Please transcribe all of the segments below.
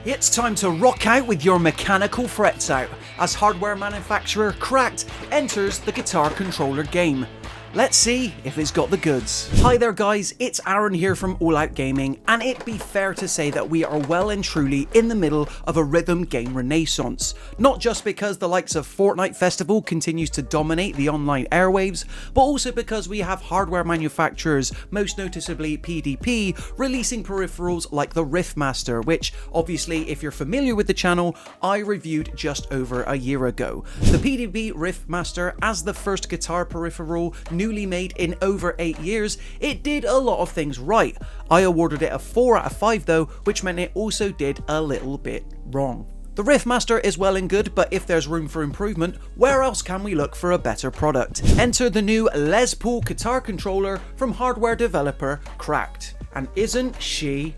It's time to rock out with your mechanical frets out as hardware manufacturer Cracked enters the guitar controller game. Let's see if it's got the goods. Hi there guys, it's Aaron here from All Out Gaming, and it'd be fair to say that we are well and truly in the middle of a rhythm game renaissance. Not just because the likes of Fortnite Festival continues to dominate the online airwaves, but also because we have hardware manufacturers, most noticeably PDP, releasing peripherals like the Riffmaster, which obviously if you're familiar with the channel, I reviewed just over a year ago. The PDP Riffmaster, as the first guitar peripheral newly made in over 8 years, it did a lot of things right. I awarded it a 4 out of 5 though, which meant it also did a little bit wrong. The Riffmaster is well and good, but if there's room for improvement, where else can we look for a better product? Enter the new Les Paul guitar controller from hardware developer Cracked. And isn't she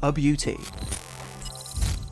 a beauty?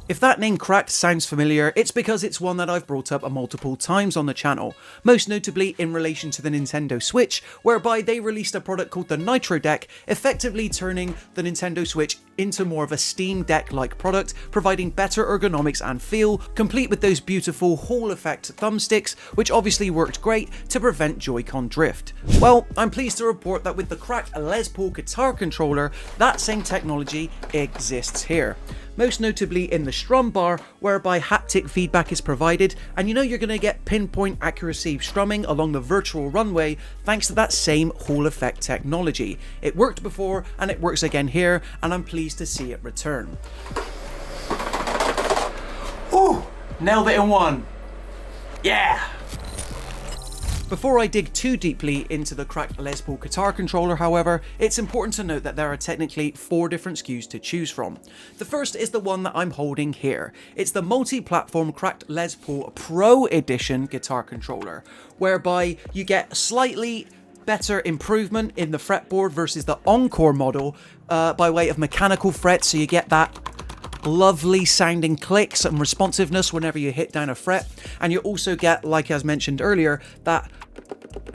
If that name Cracked sounds familiar, it's because it's one that I've brought up multiple times on the channel, most notably in relation to the Nintendo Switch, whereby they released a product called the Nitro Deck, effectively turning the Nintendo Switch into more of a Steam Deck-like product, providing better ergonomics and feel, complete with those beautiful Hall effect thumbsticks, which obviously worked great to prevent Joy-Con drift. Well, I'm pleased to report that with the Cracked Les Paul guitar controller, that same technology exists here. Most notably in the strum bar, whereby haptic feedback is provided, and you know you're going to get pinpoint accuracy strumming along the virtual runway thanks to that same Hall effect technology. It worked before and it works again here, and I'm pleased to see it return. Ooh, nailed it in one. Yeah! Before I dig too deeply into the Cracked Les Paul guitar controller, however, it's important to note that there are technically 4 different SKUs to choose from. The first is the one that I'm holding here. It's the multi-platform Cracked Les Paul Pro Edition guitar controller, whereby you get slightly better improvement in the fretboard versus the Encore model by way of mechanical frets, so you get that lovely sounding clicks and responsiveness whenever you hit down a fret, and you also get, like as mentioned earlier, that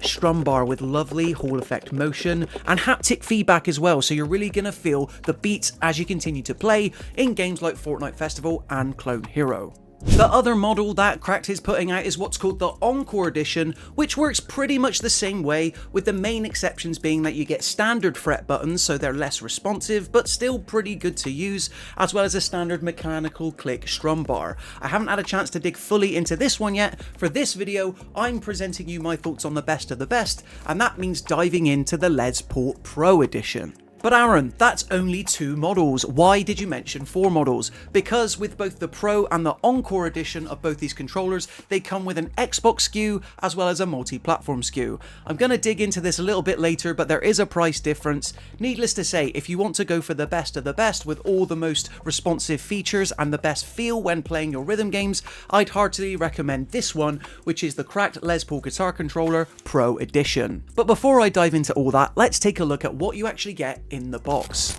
strum bar with lovely Hall effect motion and haptic feedback as well, so you're really going to feel the beats as you continue to play in games like Fortnite Festival and Clone Hero. The other model that Cracked is putting out is what's called the Encore Edition, which works pretty much the same way, with the main exceptions being that you get standard fret buttons, so they're less responsive but still pretty good to use, as well as a standard mechanical click strum bar. I haven't had a chance to dig fully into this one yet. For this video, I'm presenting you my thoughts on the best of the best, and that means diving into the Les Paul Pro Edition. But Aaron, that's only 2 models. Why did you mention 4 models? Because with both the Pro and the Encore edition of both these controllers, they come with an Xbox SKU as well as a multi-platform SKU. I'm going to dig into this a little bit later, but there is a price difference. Needless to say, if you want to go for the best of the best with all the most responsive features and the best feel when playing your rhythm games, I'd heartily recommend this one, which is the Cracked Les Paul Guitar Controller Pro Edition. But before I dive into all that, let's take a look at what you actually get in the box.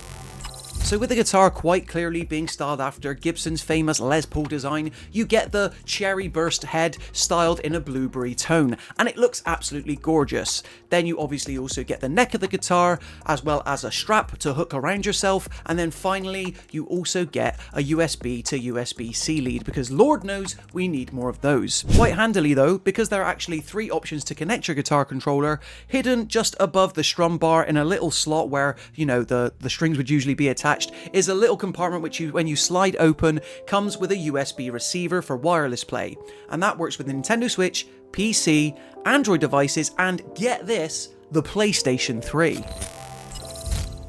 So with the guitar quite clearly being styled after Gibson's famous Les Paul design, you get the cherry burst head styled in a blueberry tone, and it looks absolutely gorgeous. Then you obviously also get the neck of the guitar, as well as a strap to hook around yourself, and then finally you also get a USB to USB-C lead, because Lord knows we need more of those. Quite handily though, because there are actually 3 options to connect your guitar controller, hidden just above the strum bar in a little slot where, you know, the strings would usually be attached, is a little compartment which when you slide open comes with a USB receiver for wireless play, and that works with the Nintendo Switch, PC, Android devices, and get this, the PlayStation 3.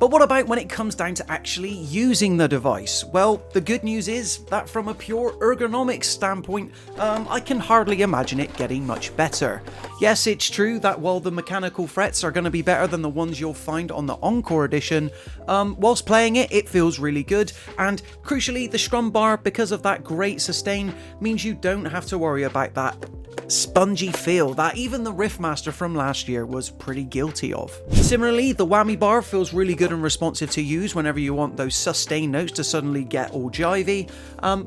But what about when it comes down to actually using the device? Well, the good news is that from a pure ergonomics standpoint, I can hardly imagine it getting much better. Yes, it's true that while the mechanical frets are going to be better than the ones you'll find on the Encore edition, whilst playing it, it feels really good, and crucially, the strum bar, because of that great sustain, means you don't have to worry about that spongy feel that even the Riffmaster from last year was pretty guilty of. Similarly, the whammy bar feels really good good and responsive to use whenever you want those sustained notes to suddenly get all jivey,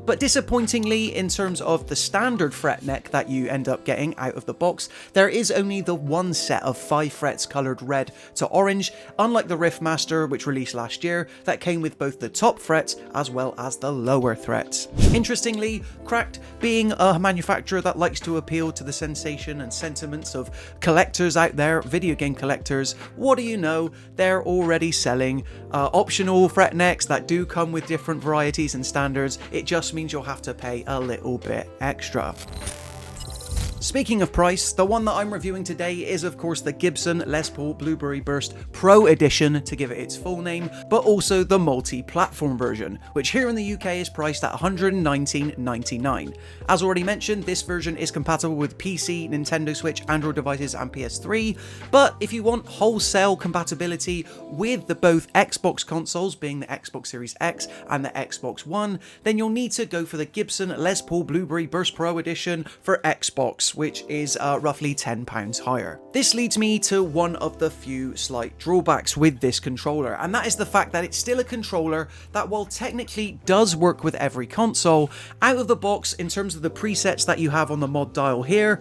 but disappointingly, in terms of the standard fret neck that you end up getting out of the box, there is only the one set of 5 frets coloured red to orange, unlike the Riffmaster, which released last year, that came with both the top frets as well as the lower frets. Interestingly, Cracked, being a manufacturer that likes to appeal to the sensation and sentiments of collectors out there, video game collectors, what do you know, they're already selling optional fret necks that do come with different varieties and standards. It just means you'll have to pay a little bit extra. Speaking of price, the one that I'm reviewing today is of course the Gibson Les Paul Blueberry Burst Pro Edition, to give it its full name, but also the multi-platform version, which here in the UK is priced at $119.99. As already mentioned, this version is compatible with PC, Nintendo Switch, Android devices and PS3, but if you want wholesale compatibility with the both Xbox consoles, being the Xbox Series X and the Xbox One, then you'll need to go for the Gibson Les Paul Blueberry Burst Pro Edition for Xbox, which is roughly £10 higher. This leads me to one of the few slight drawbacks with this controller, and that is the fact that it's still a controller that, while technically does work with every console, out of the box, in terms of the presets that you have on the mod dial here,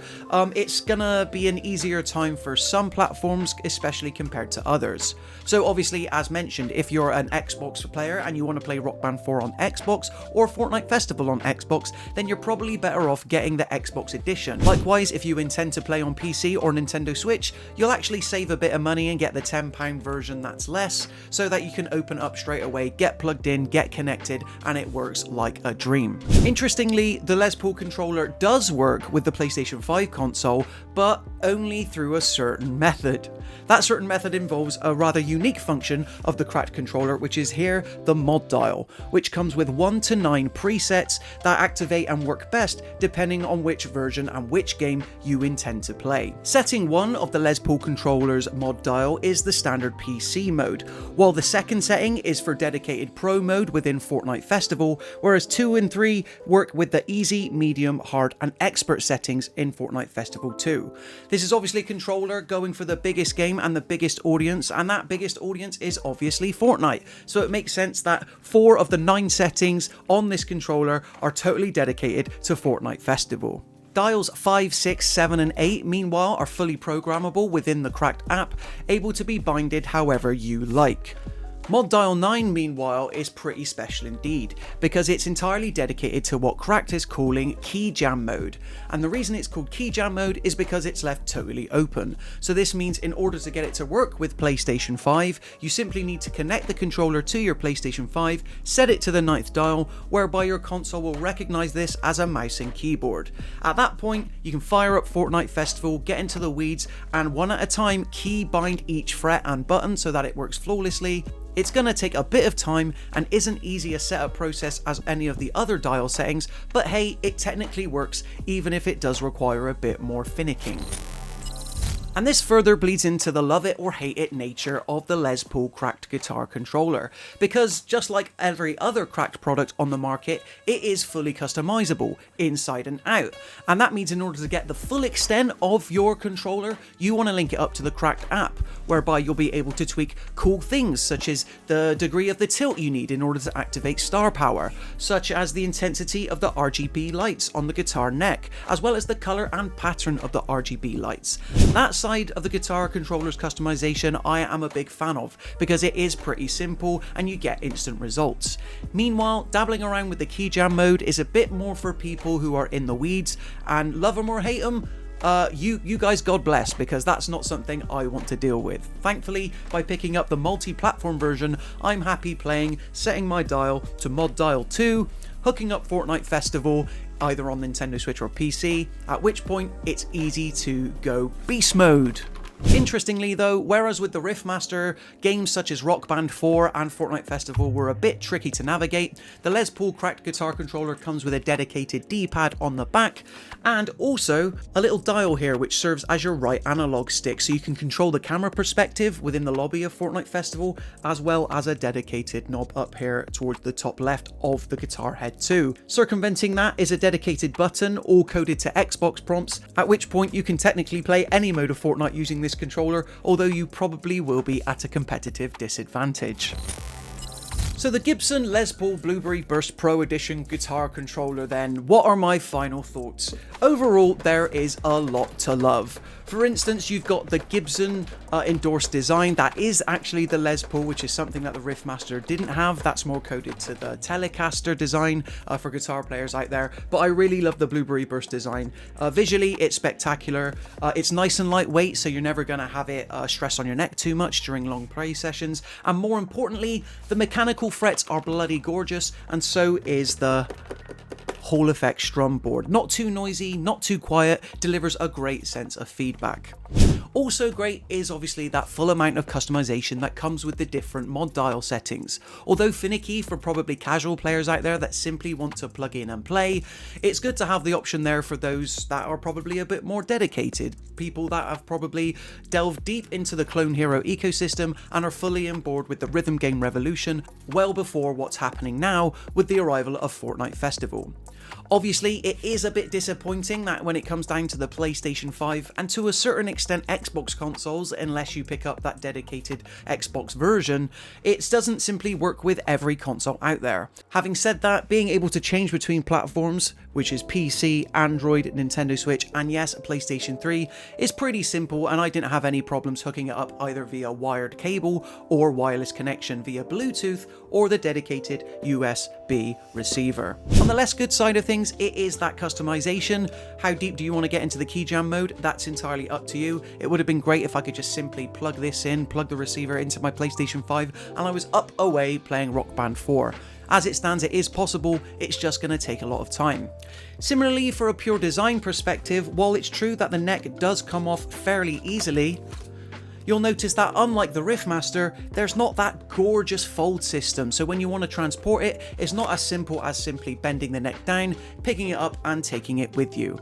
it's gonna be an easier time for some platforms, especially compared to others. So obviously, as mentioned, if you're an Xbox player and you want to play Rock Band 4 on Xbox or Fortnite Festival on Xbox, then you're probably better off getting the Xbox edition. Likewise, if you intend to play on PC or Nintendo Switch, you'll actually save a bit of money and get the £10 version that's less, so that you can open up straight away, get plugged in, get connected, and it works like a dream. Interestingly, the Les Paul controller does work with the PlayStation 5 console, but only through a certain method. That certain method involves a rather unique function of the Cracked controller, which is here the mod dial, which comes with 1 to 9 presets that activate and work best depending on which version and which game you intend to play. Setting 1 of the Les Paul controller's mod dial is the standard PC mode, while the second setting is for dedicated pro mode within Fortnite Festival, whereas 2 and 3 work with the easy, medium, hard and expert settings in Fortnite Festival 2. This is obviously a controller going for the biggest game and the biggest audience, and that biggest audience is obviously Fortnite, so it makes sense that 4 of the 9 settings on this controller are totally dedicated to Fortnite Festival. Dials 5, 6, 7 and 8 meanwhile are fully programmable within the Cracked app, able to be binded however you like. Mod Dial 9 meanwhile is pretty special indeed, because it's entirely dedicated to what Cracked is calling Key Jam mode, and the reason it's called Key Jam mode is because it's left totally open. So this means in order to get it to work with PlayStation 5, you simply need to connect the controller to your PlayStation 5, set it to the 9th dial, whereby your console will recognise this as a mouse and keyboard. At that point, you can fire up Fortnite Festival, get into the weeds, and one at a time key bind each fret and button so that it works flawlessly. It's going to take a bit of time and isn't easy a setup process as any of the other dial settings, but hey, it technically works even if it does require a bit more finicking. And this further bleeds into the love it or hate it nature of the Les Paul Cracked guitar controller, because just like every other Cracked product on the market, it is fully customizable inside and out, and that means in order to get the full extent of your controller, you want to link it up to the Cracked app, whereby you'll be able to tweak cool things such as the degree of the tilt you need in order to activate star power, such as the intensity of the RGB lights on the guitar neck, as well as the color and pattern of the RGB lights. That side of the guitar controller's customization I am a big fan of, because it is pretty simple and you get instant results. Meanwhile, dabbling around with the Key Jam mode is a bit more for people who are in the weeds, and love them or hate them, you guys God bless, because that's not something I want to deal with. Thankfully, by picking up the multi-platform version, I'm happy playing, setting my dial to Mod Dial 2, hooking up Fortnite Festival, either on Nintendo Switch or PC, at which point it's easy to go beast mode. Interestingly though, whereas with the Riffmaster, games such as Rock Band 4 and Fortnite Festival were a bit tricky to navigate, the Les Paul Cracked guitar controller comes with a dedicated D-pad on the back, and also a little dial here which serves as your right analog stick, so you can control the camera perspective within the lobby of Fortnite Festival, as well as a dedicated knob up here towards the top left of the guitar head too. Circumventing that is a dedicated button, all coded to Xbox prompts, at which point you can technically play any mode of Fortnite using this this controller, although you probably will be at a competitive disadvantage. So the Gibson Les Paul Blueberry Burst Pro Edition guitar controller then, what are my final thoughts? Overall, there is a lot to love. For instance, you've got the Gibson endorsed design. That is actually the Les Paul, which is something that the Riffmaster didn't have. That's more coded to the Telecaster design for guitar players out there. But I really love the Blueberry Burst design. Visually, it's spectacular. It's nice and lightweight, so you're never going to have it stress on your neck too much during long play sessions. And more importantly, the mechanical frets are bloody gorgeous, and so is the Hall effect strum board. Not too noisy, not too quiet, delivers a great sense of feedback. Also great is obviously that full amount of customization that comes with the different mod dial settings. Although finicky for probably casual players out there that simply want to plug in and play, it's good to have the option there for those that are probably a bit more dedicated, people that have probably delved deep into the Clone Hero ecosystem and are fully on board with the rhythm game revolution well before what's happening now with the arrival of Fortnite Festival. Obviously, it is a bit disappointing that when it comes down to the PlayStation 5 and to a certain extent Xbox consoles, unless you pick up that dedicated Xbox version, it doesn't simply work with every console out there. Having said that, being able to change between platforms, which is PC, Android, Nintendo Switch, and yes, PlayStation 3, is pretty simple, and I didn't have any problems hooking it up either via wired cable or wireless connection via Bluetooth or the dedicated USB receiver. On the less good side of things, it is that customization. How deep do you want to get into the key jam mode? That's entirely up to you. It would have been great if I could just simply plug this in, plug the receiver into my PlayStation 5, and I was up away playing Rock Band 4. As it stands, it is possible, it's just going to take a lot of time. Similarly, for a pure design perspective, while it's true that the neck does come off fairly easily, you'll notice that unlike the Riffmaster, there's not that gorgeous fold system, so when you want to transport it, it's not as simple as simply bending the neck down, picking it up and taking it with you.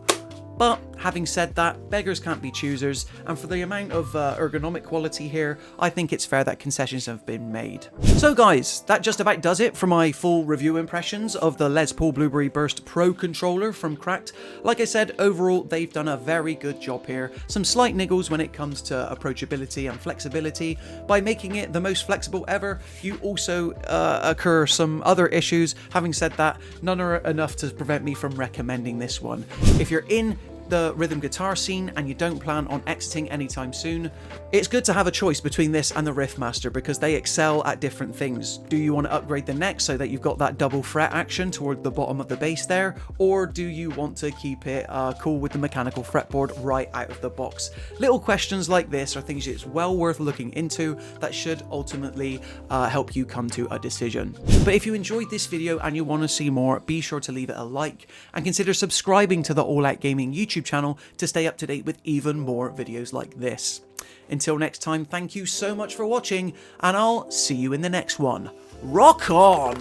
But having said that, beggars can't be choosers, and for the amount of ergonomic quality here, I think it's fair that concessions have been made. So guys, that just about does it for my full review impressions of the Les Paul Blueberry Burst Pro controller from Cracked. Like I said, overall, they've done a very good job here. Some slight niggles when it comes to approachability and flexibility. By making it the most flexible ever, you also occur some other issues. Having said that, none are enough to prevent me from recommending this one. If you're in the rhythm guitar scene and you don't plan on exiting anytime soon, it's good to have a choice between this and the Riffmaster because they excel at different things. Do you want to upgrade the neck so that you've got that double fret action toward the bottom of the bass there, or do you want to keep it cool with the mechanical fretboard right out of the box? Little questions like this are things it's well worth looking into that should ultimately help you come to a decision. But if you enjoyed this video and you want to see more, be sure to leave it a like and consider subscribing to the All Out Gaming YouTube channel to stay up to date with even more videos like this. Until next time, thank you so much for watching, and I'll see you in the next one. Rock on!